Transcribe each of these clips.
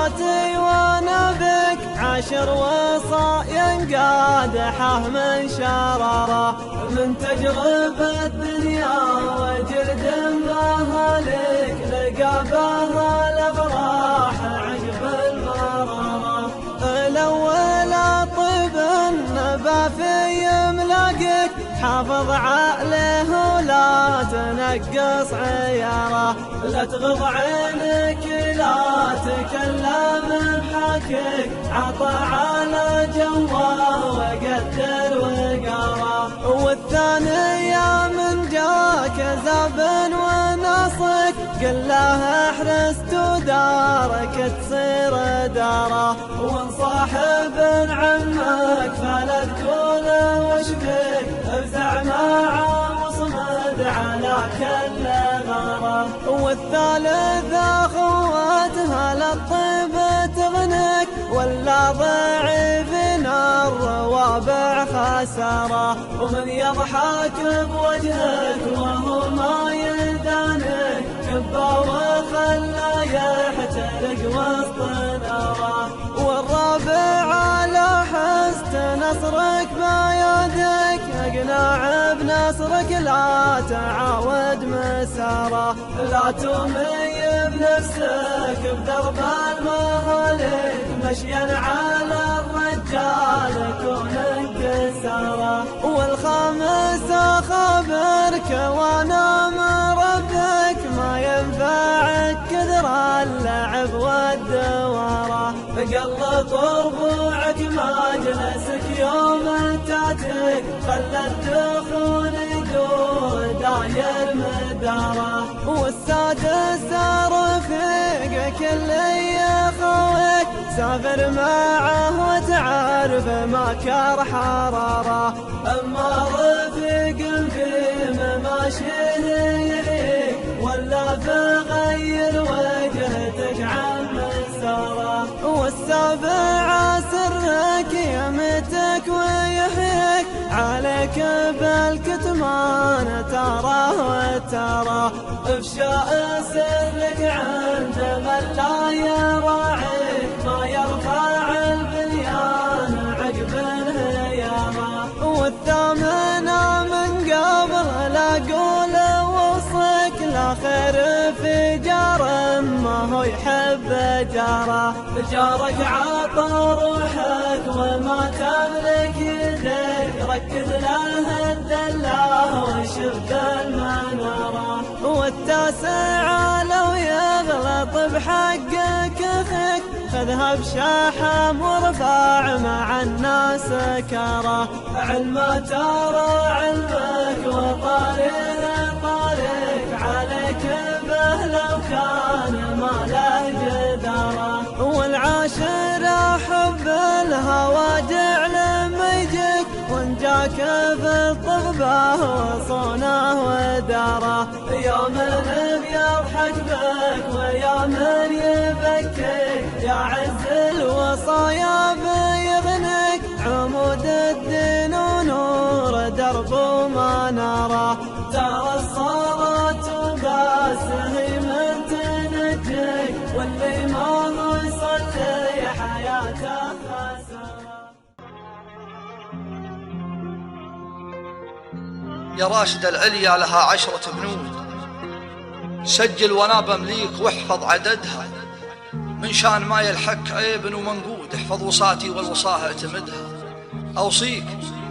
صلاتي وانا بك عشر وصايا قادحه من شرره من تجربة الدنيا وجلد بها لك لقى بها الافراح عقب المرره الاول طيب النبا في يملاقك حافظ عقله ولا تنقص عياره لا تغض عينك لا تكلم بحكك عطى على جواه وقدر وقاره والثانية من جاك زاب ونصك قل له احرست دارك تصير داره وان صاحب عمك فلا تقول وش بك افزع معه واصمد على كل غره والثالثة خواتها للطيب تغنك ولا ضعيف الروابع خساره ومن يضحك بوجهك وهو ما يدانك كبا وخلا يحترق وسط ناره والرابع على حست نصرك بيدك اقنع بنصرك لا تعاود مساره لا تمي بنفسك بدرب المهالك مشيا على الرجال كونك ساره والخامس خبرك وانا مربك ما ينفعك كثر اللعب والدواره قلط ربوعك مجلسك يوم تاتك خلى الدخول يدور داير مداره والسادس رفيقك اللي يخوك سافر معه وتعرف ما كار حراره اما رفيق في مماشيه يحييك ولا بغير وجهتك عن مساره والسابع سرك يمتك ويحييك عليك بالكتمان تراه وتراه افشاء سرك عند من لا يراعيك ما يرفع البنيان عقب الهيامه والثامن من قبل لا قول وصك لا خير في جار ما هو يحب جاره جارك عطى روحك وما تملك يديك ركز له الدلاه وشفت المناره والتاسع لو يغلط بحقك اخيك خذها بشحم وارفع مع الناس كره علما ترى علمك وطارق طارق عليك به لو كان ما له جداره والعاشر حب الهوى جعل ما يجيك وان جاك في الطغبه وصونه وداره يا من بيضحك بك ويا من يبكيك يا عز الوصايا بيغنك عمود الدين ونور درب ما نراه ترى الصلاة بس هي من تنجيك واللي ما هو يصلي حياته خسارة. يا راشد العليا لها 10 بنود سجل وانا بمليك واحفظ عددها من شان ما يلحق عيب ومنقود احفظ وصاتي والوصاه اعتمدها اوصيك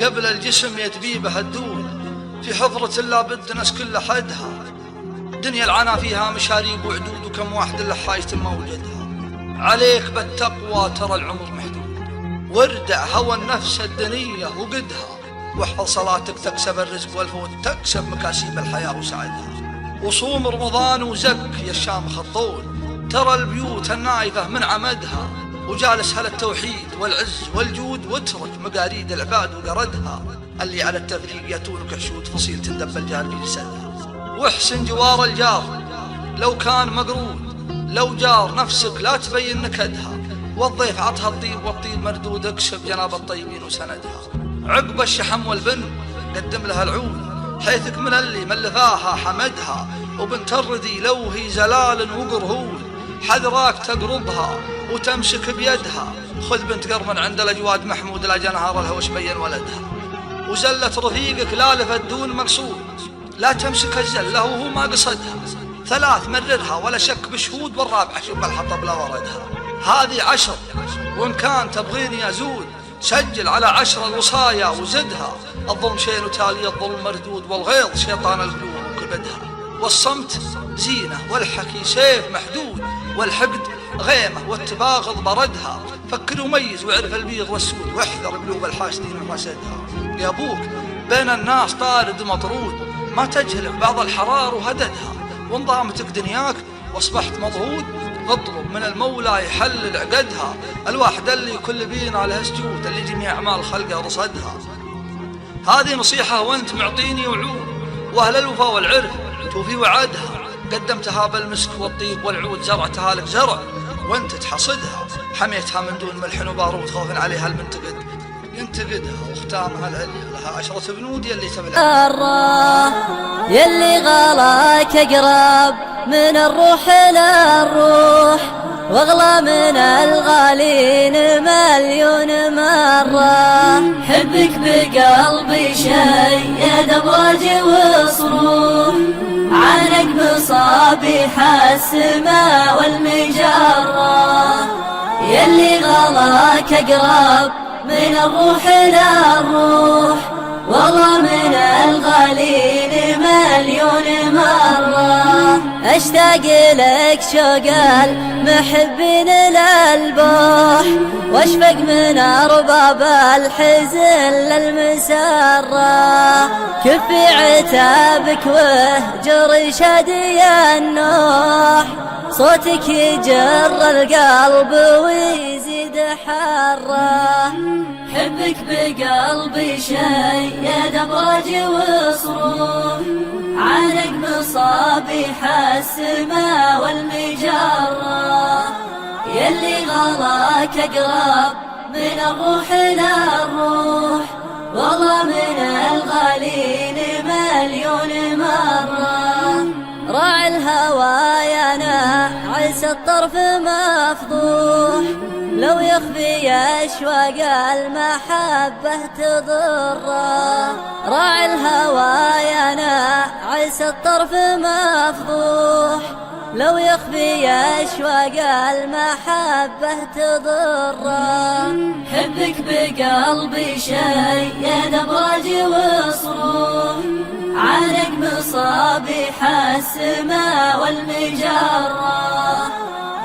قبل الجسم يتبيبه الدود في حضرة لابد ناس كل حدها دنيا العنا فيها مشاريب وعدود وكم واحد اللي حايتم موجدها عليك بالتقوى ترى العمر محدود واردع هوى النفس الدنية وقدها واحفظ صلاتك تكسب الرزق والفوت تكسب مكاسب الحياة وسعدها وصوم رمضان وزك يا الشامخ الطول ترى البيوت النايفة من عمدها وجالس على التوحيد والعز والجود واترك مقاريد العباد وقردها اللي على التفريق ياتونك حشود فصيل تندب الجار في جسدها واحسن جوار الجار لو كان مقرود لو جار نفسك لا تبين نكدها والضيف عطها الطيب والطيب مردود اكسب جناب الطيبين وسندها عقب الشحم والبن قدم لها العود حيثك من اللي ملفاها حمدها وبنت الردي لو هي زلال وقرهول حذراك تقربها وتمسك بيدها. خذ بنت قرمن عند الأجواد محمود لا جنهار لها وش بين ولدها. وزلة رفيقك لا لفت دون مقصود، لا تمسك الزلة وهو ما قصدها. 3 مررها ولا شك بشهود، والرابعة شوف الحطب لا وردها. هذه 10 وإن كان تبغيني أزود سجل على 10 الوصايا وزدها. الظلم شين وتالي الظلم مردود، والغيظ شيطان القلوب وكبدها. والصمت زينة والحكي سيف محدود، والحقد غيمة والتباغض بردها. فكر وميز واعرف البيض والسود، واحذر قلوب الحاسدين وحسدها. يا أبوك بين الناس طارد ومطرود، ما تجهل بعض الحرار وهددها. وانضامتك دنياك واصبحت مضغوط، اطلب من المولى يحلل عقدها. الواحد اللي كل بينا له سجود، اللي جميع أعمال خلقه رصدها. هذه نصيحة وانت معطيني وعود، واهل الوفا والعرف توفي وعدها. قدمتها بالمسك والطيب والعود، زرعتها لك زرع وانت تحصدها. حميتها من دون ملح وبارود خوفا عليها المنتقد ينتقدها. واختامها العليا لها 10 بنود يلي تبلع يلي غلاك اقرب من الروح للروح، واغلى من الغالين مليون مرة. حبك بقلبي شيد ابراج وصروح، عنك مصابيح السماء والمجرة. يلي غلاك اقرب من الروح للروح، والله من الغالين مليون مرة. اشتاق لك شوق المحبين للبوح، واشفق من ارباب الحزن للمسرة. كفي عتابك وهجر شادي النوح، صوتك يجر القلب ويزيد حره. حبك بقلبي شيد ابراج وصروح، عنك مصابيح السماء والمجرة. يلي غلاك اقرب من الروح للروح، والله من الغالين مليون مرة. راعي الهوى يا ناعس الطرف مفضوح، لو يخفي أشواق المحبة تضره. راعي الهوى يا ناعس الطرف مفضوح، لو يخفي أشواق المحبة تضره. حبك بقلبي شيد أبراج وصروح، عنك مصابيح السماء والمجرة.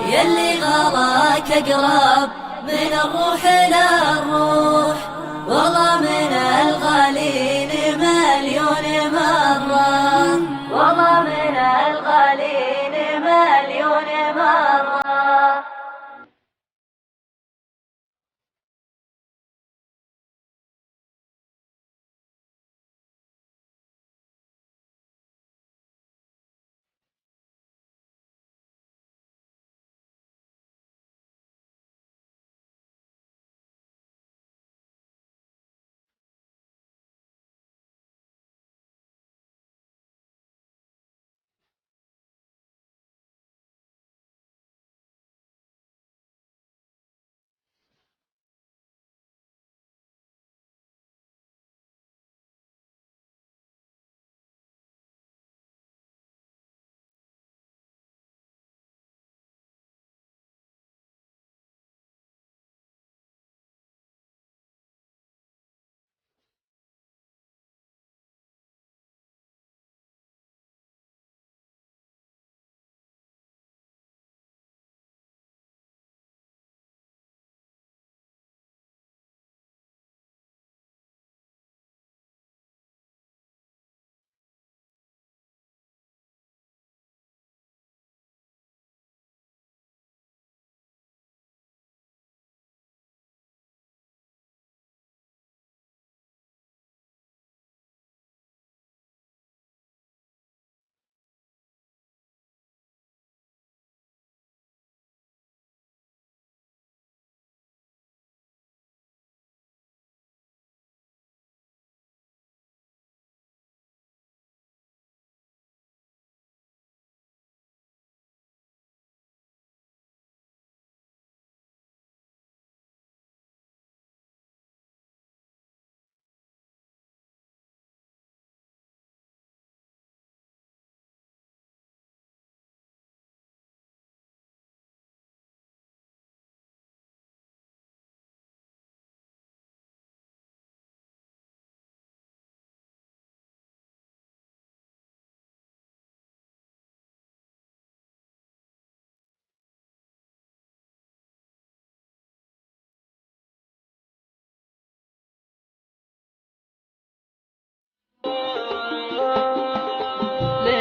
يلي غلاك اقرب من الروح للروح، والله من الغالين مليون مرة. والله من الغالين مليون مرة.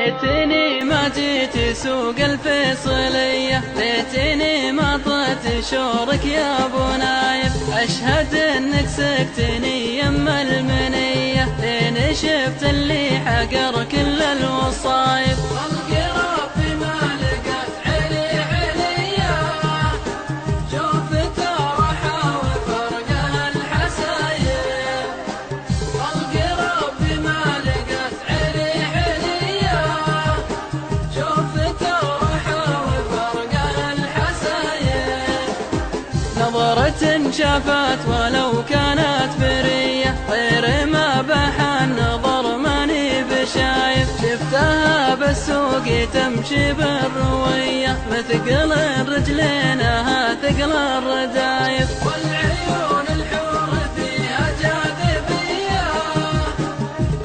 ليتني ما جيت سوق الفيصلية، ليتني ما طلت شورك يا ابو نايف. اشهد انك سكتني يم المنية، لين شفت اللي حقر كل الوصايف. نظرة شافت ولو كانت برية، غير ما بحى النظر ماني بشايف. شفتها بالسوق تمشي بالروية، مثقل رجلينها ثقل الردايف. والعيون الحور فيها جاذبية،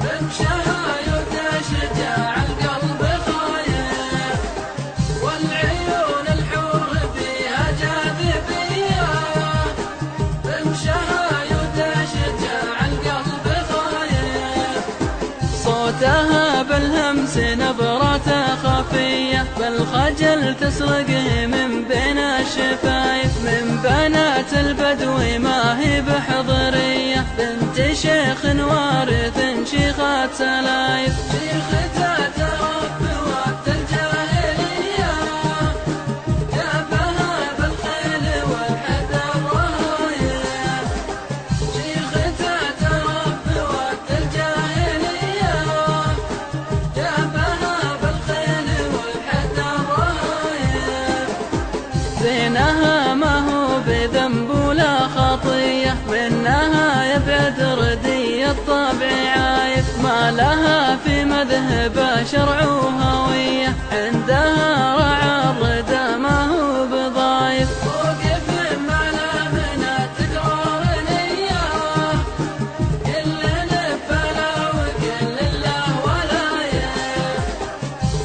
بمشها يتشجع القلب خايف. والعيون الحور فيها جاذبية، صوتها بالهمس نبرة خفية، بالخجل تسرقه من بين الشفايف. من بنات البدو ما هي بحضرية، بنت شيخ وارث شيخة سلايف. شيختها تربى وقت الجاهلية، جابها بالخيل والحدى الرايف. شيختها تربى وقت الجاهلية، زينها ما هو بذنب ولا خطية، منها يبعد ردي الطبع عايف. ما لها في مذهب شرع وهوية، عندها رعى الردى ما هو بضايف. وقف على من تكرار نية، كل نفلا وكل الله ولاية.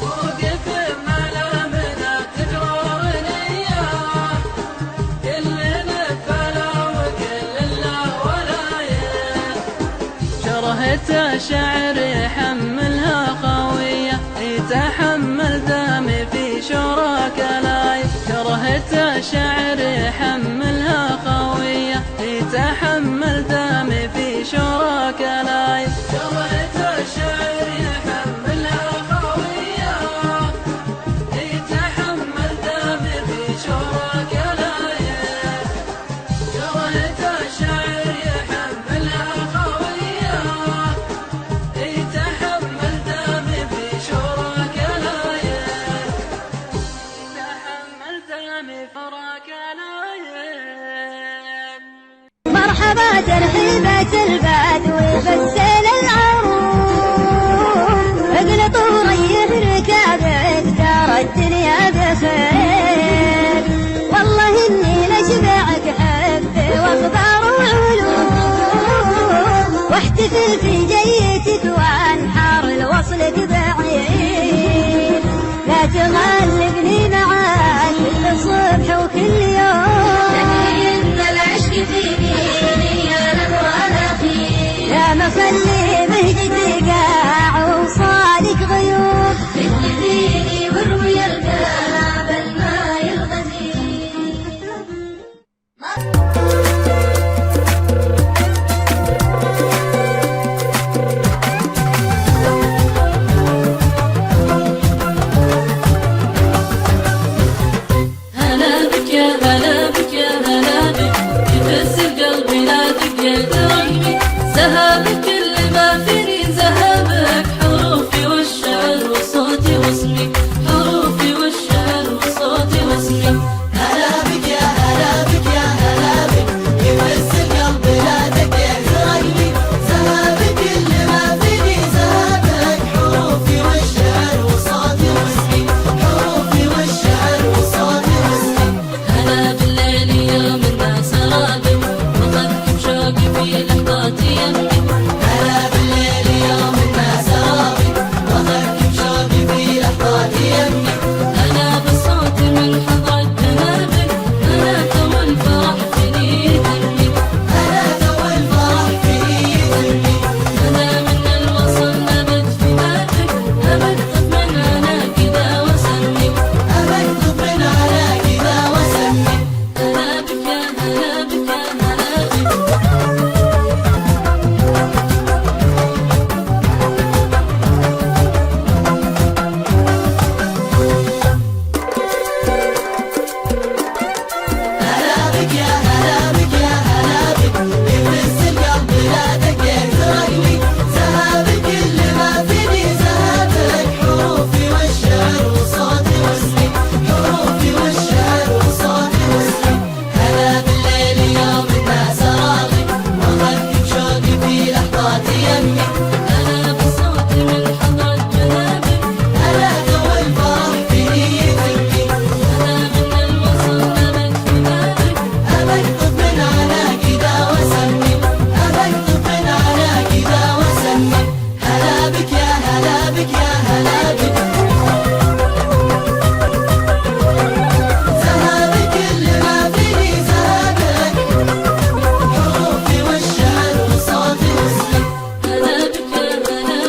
وقف على من تكرار نية، كل نفلا وكل الله ولاية. شرهت الشعر يحملها خوية، يتحمل دمي في شوراك لايف. شرهت الشعر يحملها خوية، يتحمل دمي في شوراك لايف. شرهت الشعر يحملها خوية، يتحمل دمي في شوراك لايف. شرهت الشعر يحملها خوية، يتحمل دمي في شوراك لايف. يتحمل دمي في شوراك لايف. مرحبا ترحيبة البدو بالسيل العروس، اقلطوا ريح ركابك دار الدنيا بخير. والله اني لشبعك حب واخبار وعلوم، واحتفل في جيتك وانحار الوصلك بعيد. لا تغلبني معاك كل صبح وكل يوم، العشق فيني يا نبوة الأخير. يا مخلي مهجتي قاع وصالك غيوم، تجديني وروي القلب الماء الغزير. هلا بك يا هلا بك يا هلا بك، يفز القلب نادق يا دربي. سهابك اللي ما في